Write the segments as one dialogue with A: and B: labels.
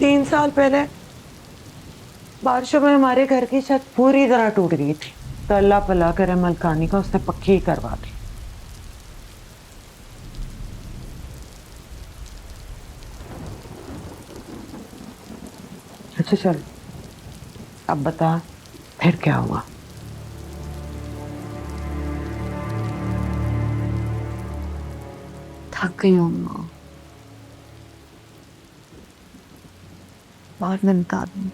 A: 3 साल पहले बारिशों में हमारे घर की छत पूरी तरह टूट गई थी, तो अल्लाह भला करे मलकानी का उसने पक्की ही करवा दी। अच्छा चल, अब बता फिर क्या हुआ?
B: थक गई हूँ अम्मा। बहुत मिलता आदमी।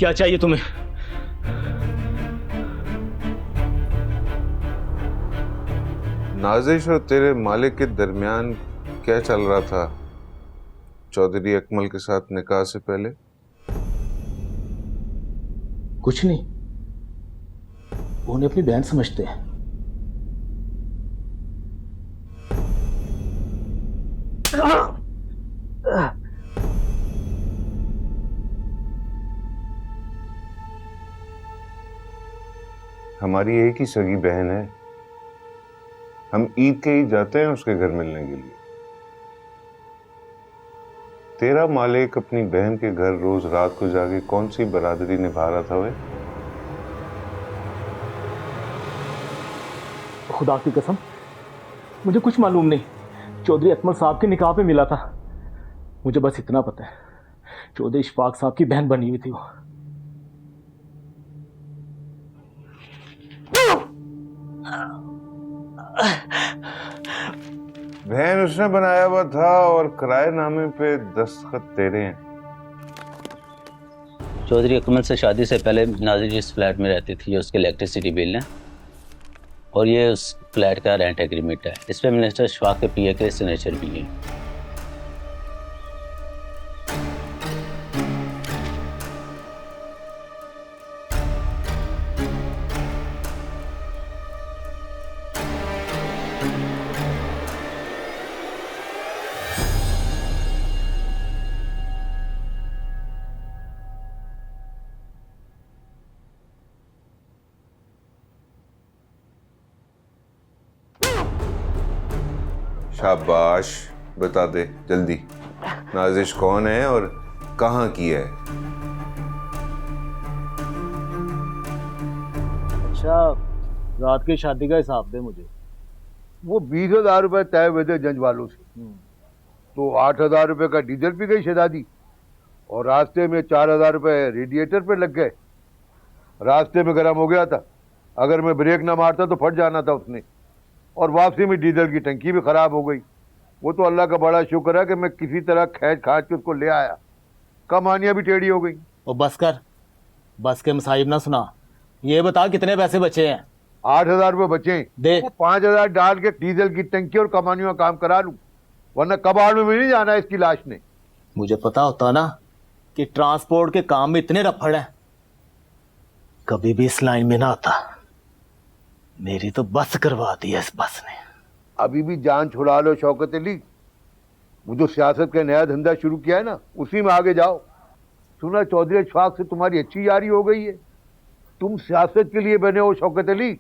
C: क्या चाहिए तुम्हें?
D: नाजिश और तेरे मालिक के दरमियान क्या चल रहा था चौधरी अकमल के साथ निकाह से पहले?
C: कुछ नहीं, वो उन्हें अपनी बहन समझते हैं।
D: हमारी एक ही सगी बहन है, हम ईद के ही जाते हैं उसके घर मिलने के लिए। तेरा मालिक अपनी बहन के घर रोज रात को जाके कौन सी बरादरी निभा रहा था वे?
C: खुदा की कसम मुझे कुछ मालूम नहीं। चौधरी अकमल साहब के निकाह पे मिला था। मुझे बस इतना पता है, चौधरी इशफाक साहब की बहन बनी हुई थी वो।
D: बहन उसने बनाया हुआ था और किराएनामे पे दस्तखत तेरे हैं।
E: चौधरी अकमल से शादी से पहले नाज़िर जिस फ्लैट में रहती थी उसके इलेक्ट्रिसिटी बिल है और ये उस फ्लैट का रेंट एग्रीमेंट है। इस पर मिनिस्टर इशफाक के पीए के सिग्नेचर भी है।
D: शाबाश, बता दे जल्दी, नाजिश कौन है और कहाँ की है?
C: अच्छा, रात की शादी का हिसाब दे मुझे।
F: वो 20,000 रुपए तय हुए थे जंज वालों से, तो 8,000 रुपए का डीजल पी गई शहजादी और रास्ते में 4,000 रुपए रेडिएटर पे लग गए। रास्ते में गर्म हो गया था, अगर मैं ब्रेक ना मारता तो फट जाना था उसने, और वापसी में डीजल की टंकी भी खराब हो गई। वो तो अल्लाह का बड़ा शुक्र है कि मैं किसी तरह खैच खाच के उसको ले आया। कमानियां भी टेढ़ी हो गई।
C: और बस कर, बस के मसाइब ना सुना। ये बता कितने पैसे बचे हैं?
F: 8,000 रुपए बचे।
C: दे।
F: 5,000 डाल के डीजल की टंकी और कमानियों का काम करा लूं, वरना कबाड़ में भी नहीं जाना है इसकी लाश ने।
C: मुझे पता होता ना कि ट्रांसपोर्ट के काम में इतने रफड़ हैं, कभी भी इस लाइन में ना आता। मेरी तो बस करवा दी है इस बस ने।
F: अभी भी जान छुड़ा लो शौकत अली, वो जो सियासत का नया धंधा शुरू किया है ना, उसी में आगे जाओ। सुना चौधरी अशफाक से तुम्हारी अच्छी यारी हो गई है। तुम सियासत के लिए बने हो शौकत अली,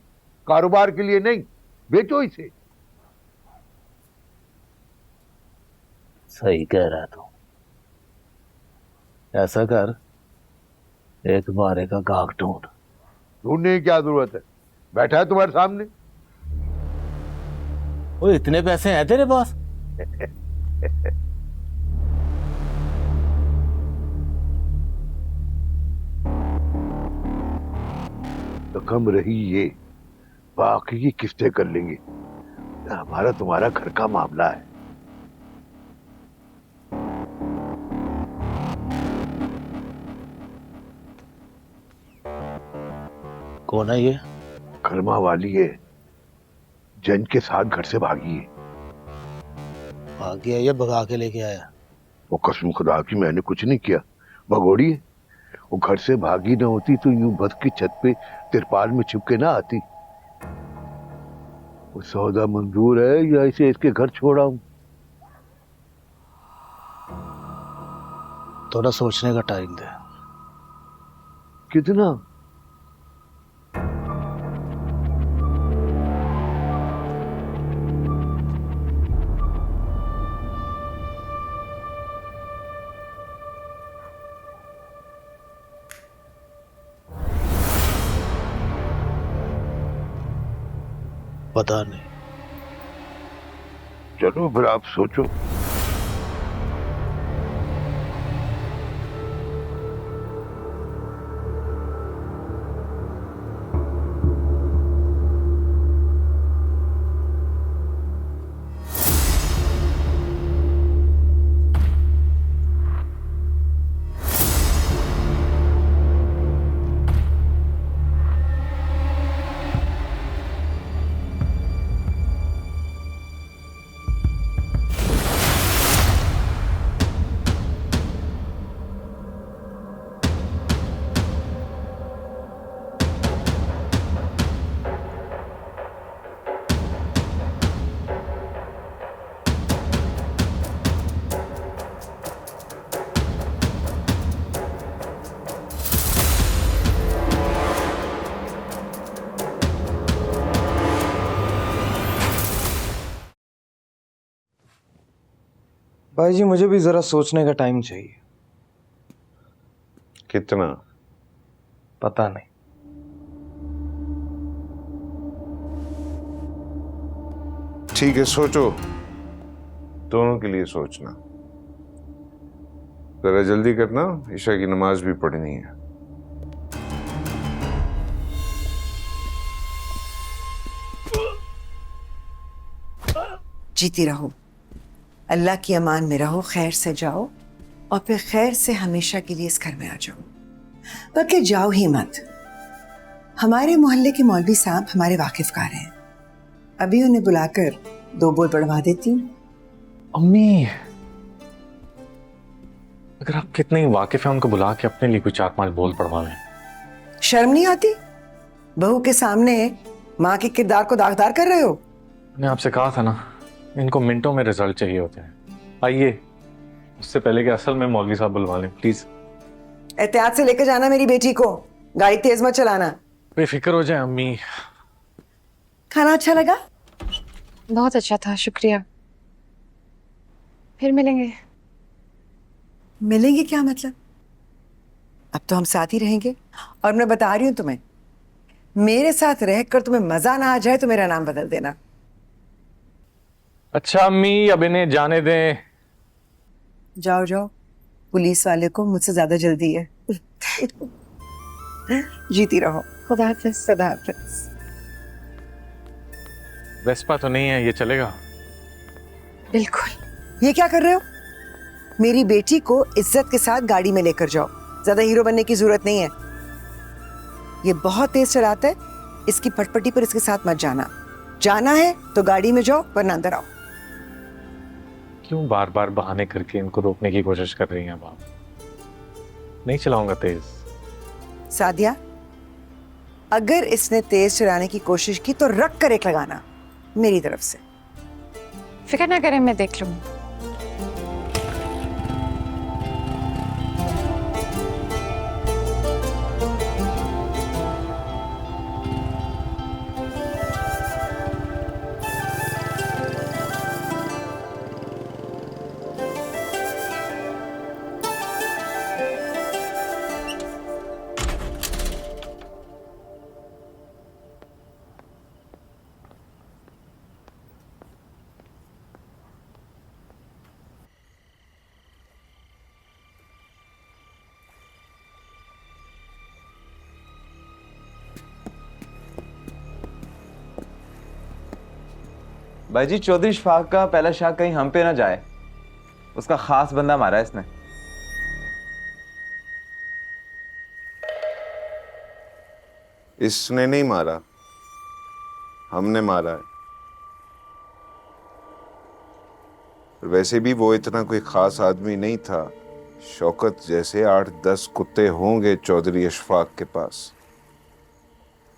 F: कारोबार के लिए नहीं। बेचो इसे।
E: सही कह रहा तू। ऐसा कर, एक बारे का गाहक ढूंढ।
F: ढूंढने की क्या जरूरत है, बैठा है तुम्हारे सामने।
E: वो इतने पैसे हैं तेरे पास?
F: तो कम रही ये, बाकी की किस्तें कर लेंगे। हमारा तुम्हारा घर का मामला है।
E: कौन है ये?
F: कर्मा वाली है, जन के साथ घर से भागी है।
E: भाग गया या भगा के लेके आया?
F: वो कसम खुदा की मैंने कुछ नहीं किया, भगोड़ी है। वो घर से भागी ना होती तो यूं बस की छत पे तिरपाल में छिपके ना आती। वो सौदा मंजूर है या इसे इसके घर छोड़ा हूं?
E: थोड़ा सोचने का टाइम दे।
F: कितना?
E: पता नहीं।
F: चलो फिर आप सोचो।
B: भाई जी मुझे भी जरा सोचने का टाइम चाहिए।
D: कितना?
B: पता नहीं।
D: ठीक है, सोचो। दोनों के लिए सोचना। जरा जल्दी करना, ईशा की नमाज भी पढ़नी है।
A: जीती रहो, अल्लाह की अमान में रहो, खैर से जाओ और फिर खैर से हमेशा के लिए इस घर में आ जाओ। बल्कि जाओ ही मत। हमारे मोहल्ले के मौलवी साहब हमारे वाकिफकार हैं, अभी उन्हें बुलाकर 2 बोल पढ़वा देती हूँ।
B: अम्मी, अगर आप कितने ही वाकिफ हैं, उनको बुला के अपने लिए कोई 4-5 बोल पढ़वा लें।
A: शर्म नहीं आती? बहू के सामने माँ के किरदार को दागदार कर रहे हो।
B: मैंने आपसे कहा था ना, इनको मिनटों में रिजल्ट चाहिए होते हैं। आइए, उससे पहले कि असल में मौलवी साहब बुलवा लें प्लीज।
A: एहतियात से लेकर जाना मेरी बेटी को, गाड़ी तेज मत चलाना।
B: बेफिक्र हो जाए अम्मी।
A: खाना अच्छा लगा?
G: बहुत अच्छा था, शुक्रिया। फिर मिलेंगे।
A: मिलेंगे क्या मतलब? अब तो हम साथ ही रहेंगे। और मैं बता रही हूँ तुम्हें, मेरे साथ रहकर तुम्हें मजा ना आ जाए तो मेरा नाम बदल देना।
B: अच्छा अम्मी, अब इन्हें जाने दें।
A: जाओ जाओ, पुलिस वाले को मुझसे ज्यादा जल्दी है। जीती रहो।
G: खुदा हाफिज़।
A: खुदा हाफिज़।
B: वेस्पा तो नहीं है, ये चलेगा?
G: बिल्कुल।
A: ये क्या कर रहे हो? मेरी बेटी को इज्जत के साथ गाड़ी में लेकर जाओ, ज्यादा हीरो बनने की जरूरत नहीं है। ये बहुत तेज चलाता है, इसकी पटपटी पर इसके साथ मत जाना। जाना है तो गाड़ी में जाओ, वरना अंदर आओ।
B: क्यों बार बार बहाने करके इनको रोकने की कोशिश कर रही हैं अब आप? नहीं चलाऊंगा तेज।
A: सादिया, अगर इसने तेज चलाने की कोशिश की तो रख कर एक लगाना मेरी तरफ से।
G: फिक्र ना करें, मैं देख लूंगी।
H: भाई जी, चौधरी इशफाक का पहला शाह कहीं हम पे ना जाए, उसका खास बंदा मारा है इसने।
D: इसने नहीं मारा, हमने मारा है। वैसे भी वो इतना कोई खास आदमी नहीं था। शौकत जैसे 8-10 कुत्ते होंगे चौधरी इशफाक के पास,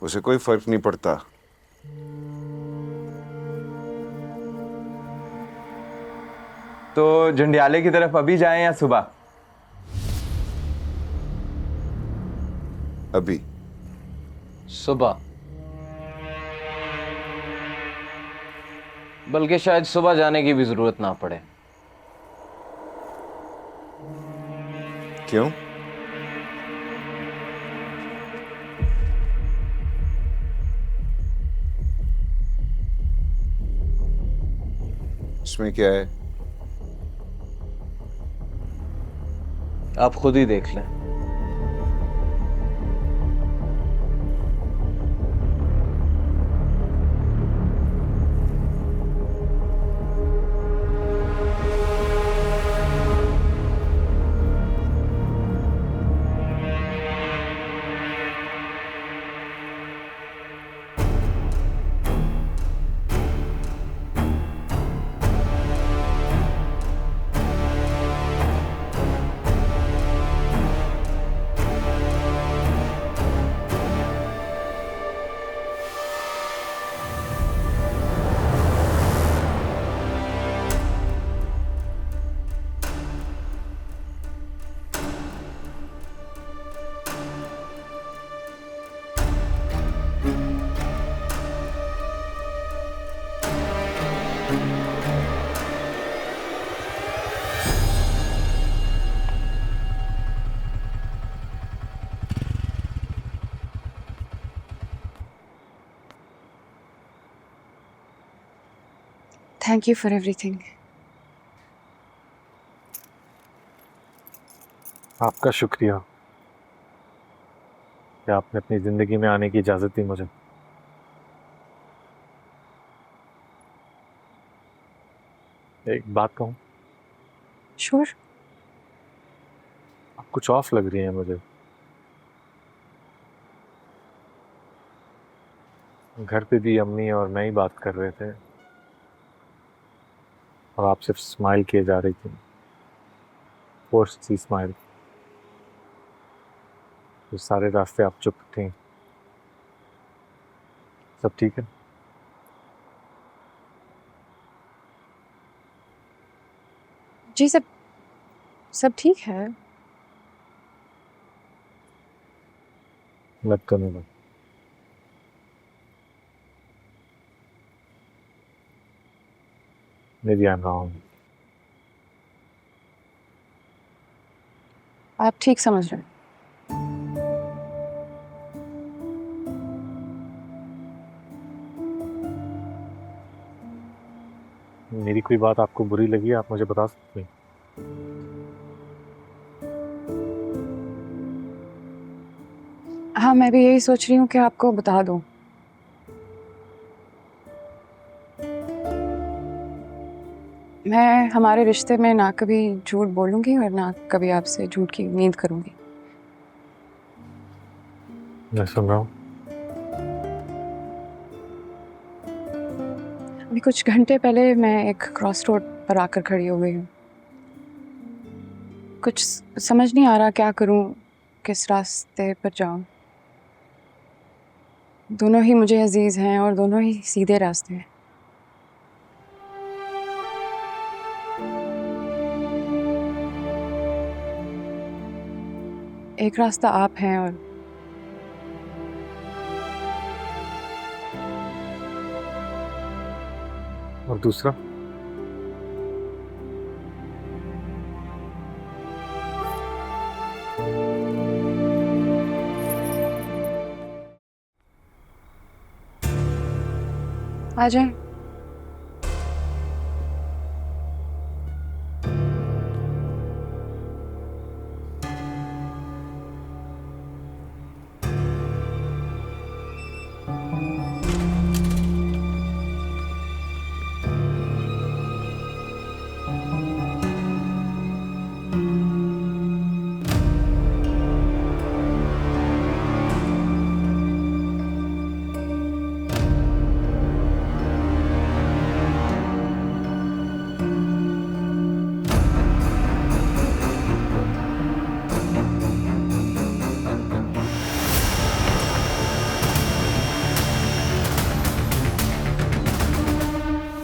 D: उसे कोई फर्क नहीं पड़ता।
H: तो जंडियाले की तरफ अभी जाएं या सुबह?
D: अभी।
I: सुबह? बल्कि शायद सुबह जाने की भी जरूरत ना पड़े।
D: क्यों? इसमें क्या है?
I: आप खुद ही देख लें।
G: Thank you for everything.
B: आपका शुक्रिया कि आपने अपनी जिंदगी में आने की इजाजत दी मुझे। एक बात कहूं?
G: Sure.
B: आप कुछ ऑफ लग रही हैं मुझे। घर पे भी अम्मी और मैं ही बात कर रहे थे और आप सिर्फ स्माइल किए जा रही थी, फोर्स्ड सी स्माइल। तो सारे रास्ते आप चुप थी। सब ठीक है?
G: जी सब ठीक है।
B: लग तो नहीं लग। Maybe I'm wrong.
G: आप ठीक समझ रहे हैं।
B: मेरी कोई बात आपको बुरी लगी, आप मुझे बता सकते हैं।
G: हाँ, मैं भी यही सोच रही हूँ कि आपको बता दूँ। मैं हमारे रिश्ते में ना कभी झूठ बोलूँगी और ना कभी आपसे झूठ की उम्मीद करूँगी।
B: मैं सुन रहा हूँ।
G: अभी कुछ घंटे पहले मैं एक क्रॉस रोड पर आकर खड़ी हो गई हूँ। कुछ समझ नहीं आ रहा क्या करूँ, किस रास्ते पर जाऊँ। दोनों ही मुझे अजीज़ हैं और दोनों ही सीधे रास्ते हैं। एक रास्ता आप हैं
B: और दूसरा?
G: आ जाएं।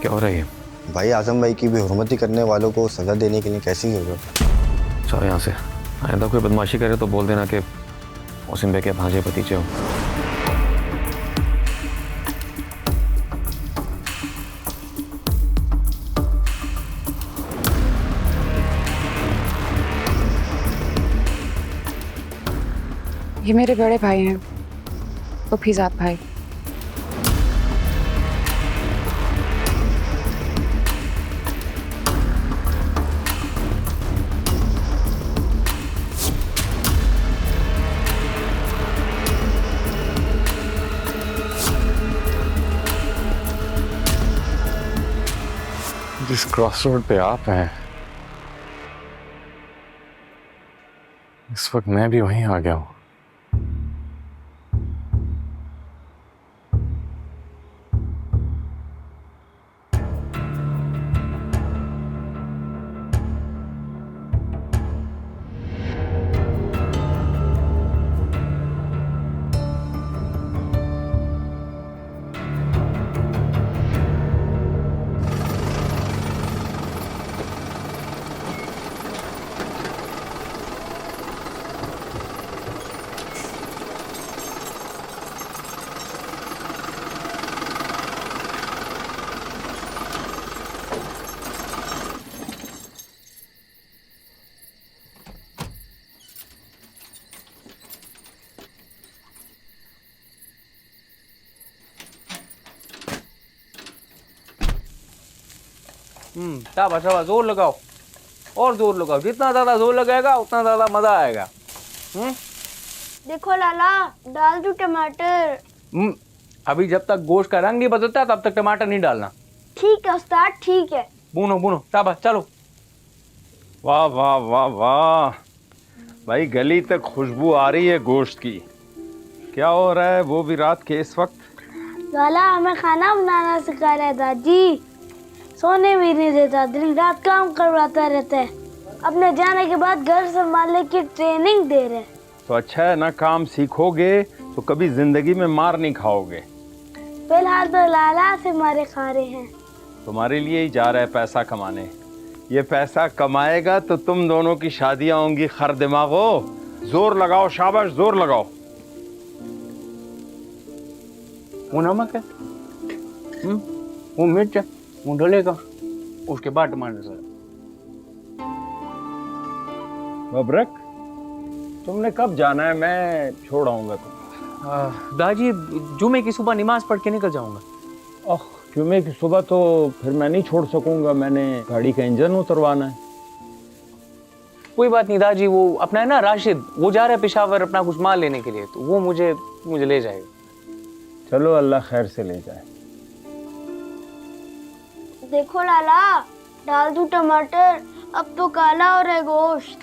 B: क्या हो रहा है ये?
J: भाई आजम भाई की बेहुरमती करने वालों को सजा देने के लिए कैसी जरूरत?
B: चलो यहाँ से। आइंदा कोई बदमाशी करे तो बोल देना कि मोहसिन भाई के भांजे भतीजे हो।
G: ये मेरे बड़े भाई हैं, फीजात भाई।
B: जिस क्रॉस रोड पे आप हैं, इस वक्त मैं भी वहीं आ गया हूँ।
I: शाबाश शाबाश, जोर लगाओ और जोर लगाओ। जितना ज्यादा जोर लगाएगा उतना ज्यादा मजा आएगा।
K: देखो लाला, डाल दूं टमाटर?
I: अभी जब तक गोश्त का रंग नहीं बदलता तब तक टमाटर नहीं डालना।
K: ठीक है उस्ताद, ठीक है।
I: भूनो भूनो, शाबाश, चलो।
L: वाह वाह वाह वाह भाई, गली तक खुशबू आ रही है गोश्त की। क्या हो रहा है वो भी रात के इस वक्त?
K: लाला हमें खाना बनाना सिखा रहा है दादी। सोने भी नहीं देता, दिन रात काम करवाता रहता है। अपने जाने के बाद घर संभालने की ट्रेनिंग दे रहे।
L: तो अच्छा है ना, काम सीखोगे तो कभी जिंदगी में मार नहीं खाओगे।
K: फिलहाल तो लाला से मारे खा रहे हैं।
L: तुम्हारे लिए ही जा रहा है पैसा कमाने। ये पैसा कमाएगा तो तुम दोनों की शादियां होंगी। खर दिमागो, जोर लगाओ, शाबाश, जोर लगाओ।
I: वो नमक है, वो मिर्च है, वो डलेगा, उसके बाद टमाटर सर।
L: मबरक, तुमने कब जाना है? मैं छोड़ आऊंगा तुम।
I: दादी जुमे की सुबह नमाज पढ़ के निकल जाऊंगा।
L: ओह, जुमे की सुबह तो फिर मैं नहीं छोड़ सकूंगा, मैंने गाड़ी का इंजन उतरवाना है।
I: कोई बात नहीं दादी, वो अपना है ना राशिद, वो जा रहा है पेशावर अपना कुछ माल लेने के लिए, तो वो मुझे ले जाएगा।
L: चलो, अल्लाह खैर से ले जाए।
K: देखो लाला, डाल दूं टमाटर? अब तो काला हो रहा है गोश्त।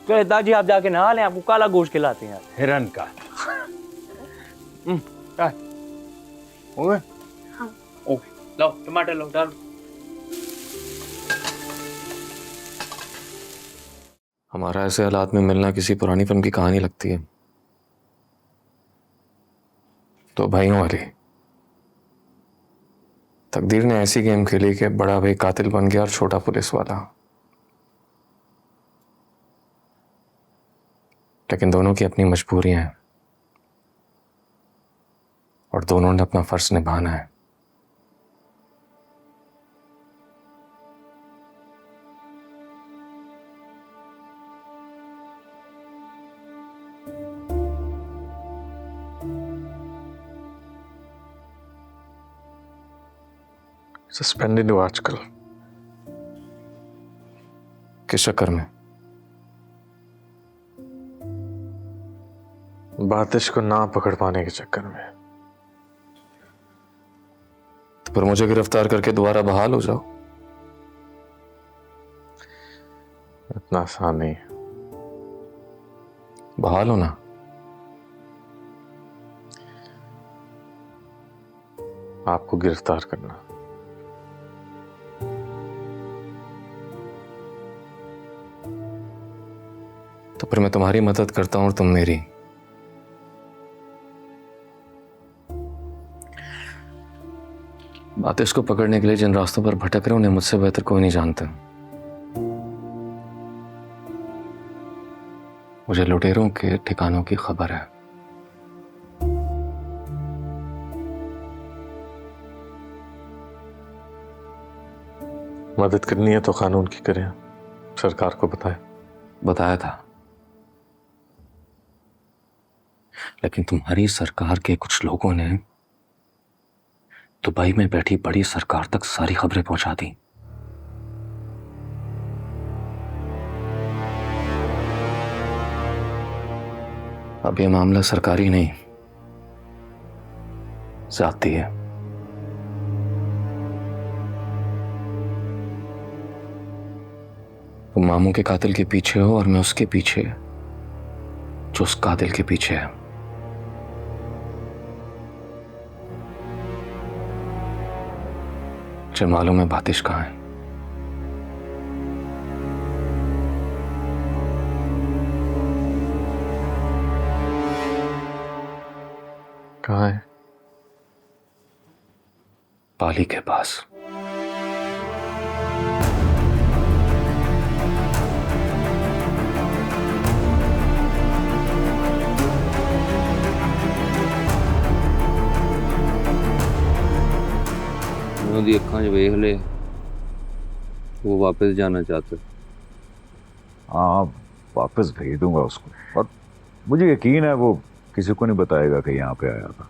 I: तो दादी आप जाके नहा लें, आपको काला गोश्त खिलाते हैं।
L: हिरन का।
I: हो गए?
K: हाँ।
I: ओके, लो टमाटर लो, डालो।
B: हमारा ऐसे हालात में मिलना किसी पुरानी फिल्म की कहानी लगती है। तो भाइयों वाली तकदीर ने ऐसी गेम खेली कि बड़ा भाई कातिल बन गया और छोटा पुलिस वाला। लेकिन दोनों की अपनी मजबूरियां हैं और दोनों ने अपना फर्ज निभाना है। सस्पेंडेड हो आजकल किस चक्कर में? बातिश को ना पकड़ पाने के चक्कर में। तो फिर मुझे गिरफ्तार करके दोबारा बहाल हो जाओ। इतना आसान नहीं है। बहाल हो ना, आपको गिरफ्तार करना। तो फिर मैं तुम्हारी मदद करता हूं और तुम मेरी। आतिश को पकड़ने के लिए जिन रास्तों पर भटक रहे उन्हें मुझसे बेहतर कोई नहीं जानता। मुझे लुटेरों के ठिकानों की खबर है। मदद करनी है तो कानून की करें, सरकार को बताया था, लेकिन तुम्हारी सरकार के कुछ लोगों ने दुबई में बैठी बड़ी सरकार तक सारी खबरें पहुंचा दी। अब ये मामला सरकारी नहीं, ज्यादती है। तुम मामू के कातिल के पीछे हो और मैं उसके पीछे जो उस कातिल के पीछे है। मुझे मालूम है बातिश कहाँ है। कहाँ है? पाली के पास।
M: ਉਹਦੀ ਅੱਖਾਂ 'ਚ ਵੇਖ ਲੈ वो वापस जाना चाहते।
N: हाँ, वापस भेज दूंगा उसको, और मुझे यकीन है वो किसी को नहीं बताएगा कि यहाँ पे आया था।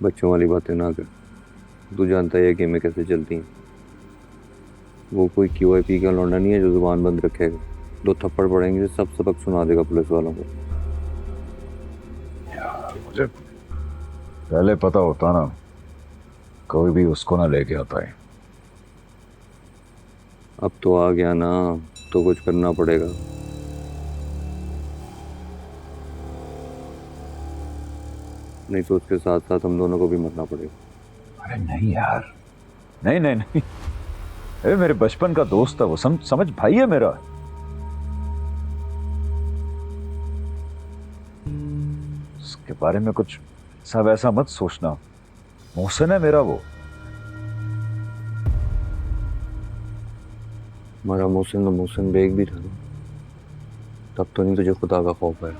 M: बच्चों वाली बातें ना कर, तू जानता है कि मैं कैसे चलती हैं। वो कोई QIP का लौंडा नहीं है जो जुबान बंद रखेगा। 2 थप्पड़ पड़ेंगे सब सबक सुना देगा पुलिस वालों को।
N: मुझे पहले पता होता ना, कोई भी उसको ना लेके आता है।
M: अब तो आ गया ना, तो कुछ करना पड़ेगा। नहीं तो उसके साथ साथ हम दोनों को भी मरना पड़ेगा।
N: अरे नहीं यार, नहीं नहीं नहीं, अरे मेरे बचपन का दोस्त था वो, समझ भाई है मेरा। उसके बारे में कुछ सब ऐसा मत सोचना, मोहसिन है मेरा वो।
M: हमारा मोहसिन तो मोहसिन बेग भी था ना, तब तो नहीं तुझे खुदा का खौफ है।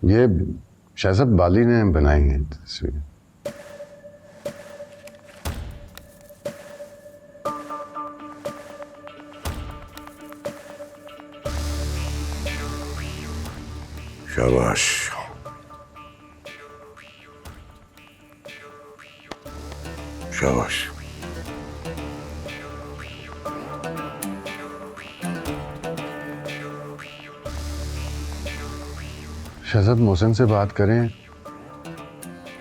O: ये शहजाद बाली ने बनाई है तस्वीर। शाबाश, शाबाश। शहजाद मोहसिन से बात करें।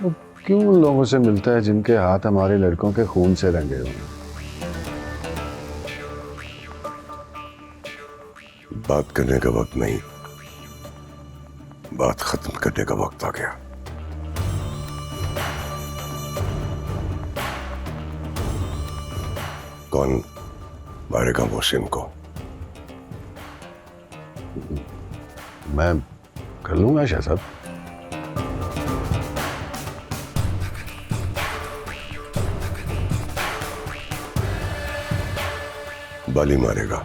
O: वो क्यों उन लोगों से मिलता है जिनके हाथ हमारे लड़कों के खून से रंगे हुए हैं?
P: बात करने का वक्त नहीं, बात खत्म करने का वक्त आ गया। कौन मारेगा मोहसिन को?
O: मैं कर लूंगा शहजाद।
P: बाली मारेगा।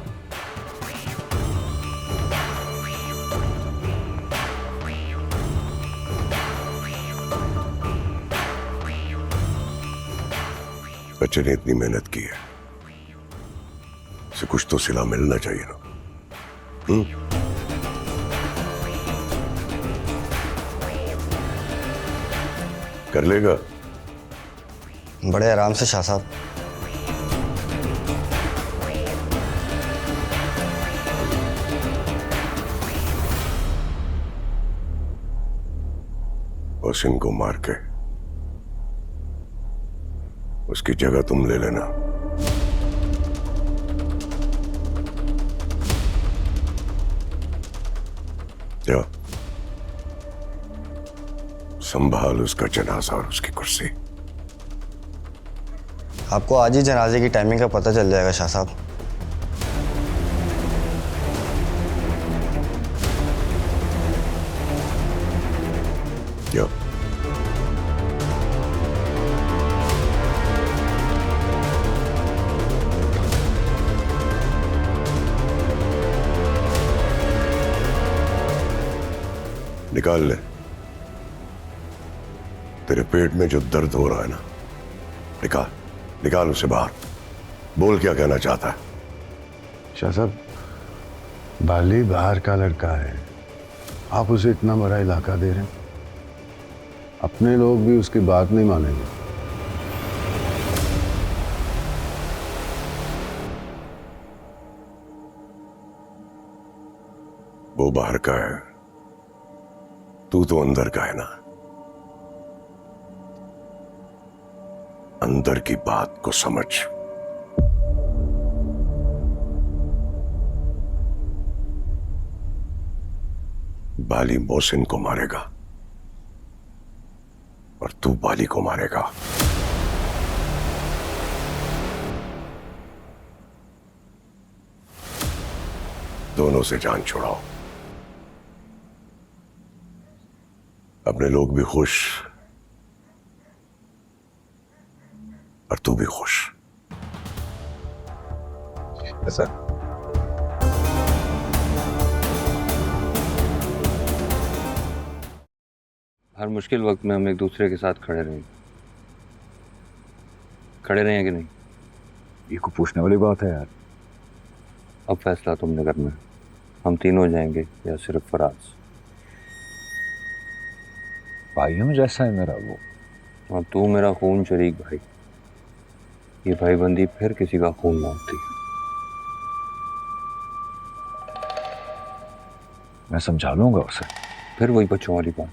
P: बच्चे ने इतनी मेहनत की है, इसे कुछ तो सिला मिलना चाहिए ना। कर लेगा?
J: बड़े आराम से शाह साहब।
P: मोहसिन को मार के उसकी जगह तुम ले लेना। जाओ, संभाल उसका जनाजा और उसकी कुर्सी।
J: आपको आज ही जनाजे की टाइमिंग का पता चल जाएगा शाह साहब।
P: जाओ। निकाल ले। तेरे पेट में जो दर्द हो रहा है ना, निकाल निकाल उसे बाहर। बोल क्या कहना चाहता है?
O: शाह साहब, बाली बाहर का लड़का है, आप उसे इतना बड़ा इलाका दे रहे हैं, अपने लोग भी उसकी बात नहीं मानेंगे।
P: वो बाहर का है, तू तो अंदर का है ना। अंदर की बात को समझ। बाली मोहसिन को मारेगा और तू बाली को मारेगा। दोनों से जान छुड़ाओ। अपने लोग भी खुश और तू भी खुश।
N: ऐसा
M: हर मुश्किल वक्त में हम एक दूसरे के साथ खड़े रहें कि नहीं?
N: ये को पूछने वाली बात है यार।
M: अब फैसला तुमने करना है, हम तीनों जाएंगे या सिर्फ फराज?
N: भाइयों में जैसा है मेरा वो।
M: और तू मेरा खून शरीक भाई। ये भाईबंदी फिर किसी का खून मांगती है।
N: मैं समझा लूंगा उसे।
M: फिर वही बच्चों वाली बात,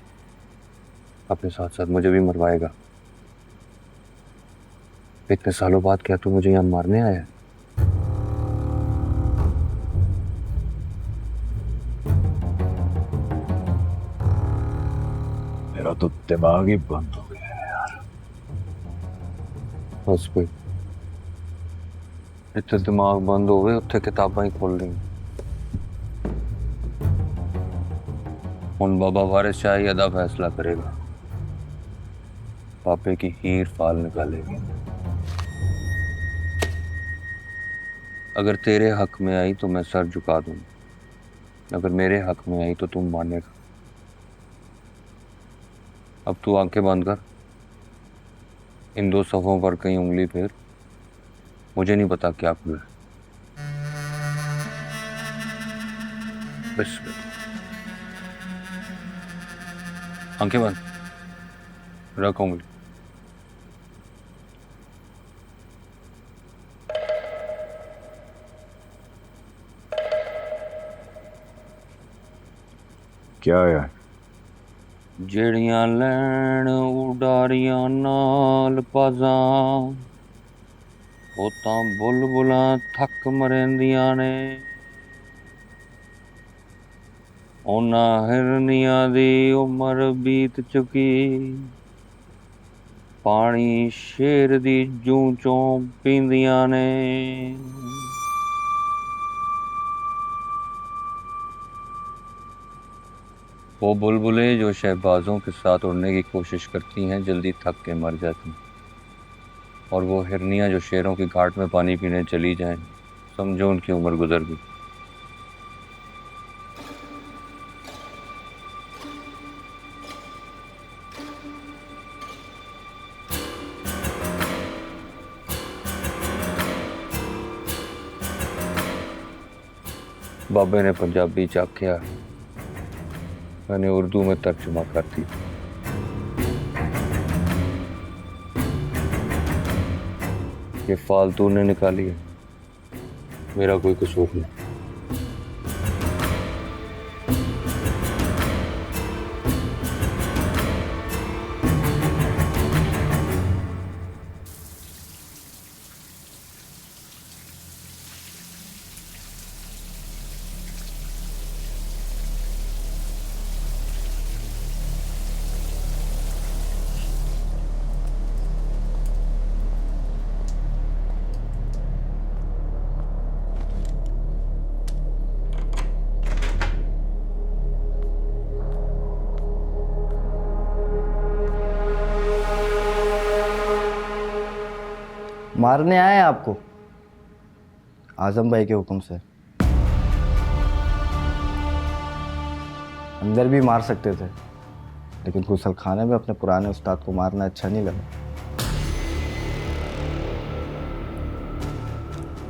M: अपने साथ साथ मुझे भी मरवाएगा। इतने सालों बाद क्या तू मुझे यहाँ मारने आया है?
N: मेरा तो दिमाग ही बंद हो गया है यार।
M: बस कोई इतने दिमाग बंद हो गए, उत्थे किताबां ही खोल ली। हुण बाबा वारिस शाह ही अदा फैसला करेगा, पापे की हीर फाल निकालेगी। अगर तेरे हक में आई तो मैं सर झुका दूंगा, अगर मेरे हक में आई तो तुम मानेगा। अब तू आंखें बंद कर, इन दो सफ़ों पर कहीं उंगली फेर। मुझे नहीं पता क्या खुला है। बस आंखें बंद रख उंगली।
N: क्या है?
M: ਜਿਹੜੀਆਂ ਲੈਣ ਉਡਾਰੀਆਂ ਨਾਲ ਬਾਜ਼ਾਂ ਉਹ ਤਾਂ ਬੁਲਬੁਲਾਂ ਥੱਕ ਮਰੇਂਦੀਆਂ ਨੇ ਉਹਨਾਂ ਹਿਰਨੀਆਂ ਦੀ ਉਮਰ ਬੀਤ ਚੁੱਕੀ ਪਾਣੀ ਸ਼ੇਰ ਦੀ ਜੂੰ ਚੋਂ ਪੀਂਦੀਆਂ ਨੇ वो बुलबुलें जो शहबाजों के साथ उड़ने की कोशिश करती हैं जल्दी थक के मर जाती हैं और वो हिरनियाँ जो शेरों की घाट में पानी पीने चली जाएं समझो उनकी उम्र गुजर गई। बाबे ने पंजाबी च आख्या मैंने उर्दू में तर्जुमा कर दी। ये फालतू ने निकाली है, मेरा कोई कसूर नहीं।
J: मारने आए हैं आपको आजम भाई के हुक्म से। अंदर भी मार सकते थे लेकिन गुसल खाने में अपने पुराने उस्ताद को मारना अच्छा नहीं लगा।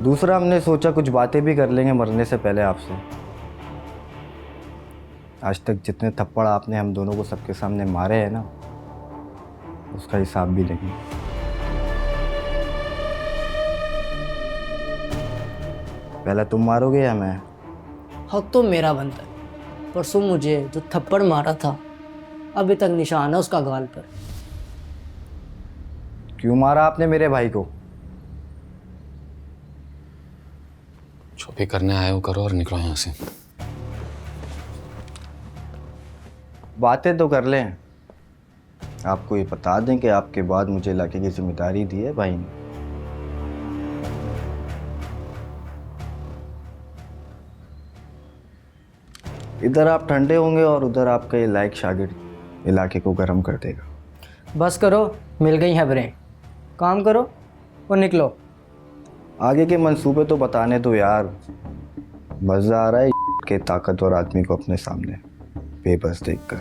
J: दूसरा हमने सोचा कुछ बातें भी कर लेंगे मरने से पहले आपसे। आज तक जितने थप्पड़ आपने हम दोनों को सबके सामने मारे हैं ना उसका हिसाब भी लेंगे। पहले तुम मारोगे या मैं?
Q: हक तो मेरा बनता है। परसों मुझे जो थप्पड़ मारा था अभी तक निशान है उसका गाल पर।
J: क्यों मारा आपने मेरे भाई को?
R: जो भी करने आए हो करो और निकलो यहाँ से।
J: बातें तो कर लें। आपको ये बता दें कि आपके बाद मुझे इलाके की जिम्मेदारी दी है भाई ने। इधर आप ठंडे होंगे और उधर आपका ये लायक शागिर्द इलाके को गर्म कर देगा।
Q: बस करो, मिल गई खबरें। काम करो और निकलो।
J: आगे के मंसूबे तो बताने दो यार। मज़ा आ रहा है के ताकतवर आदमी को अपने सामने बेबस देखकर।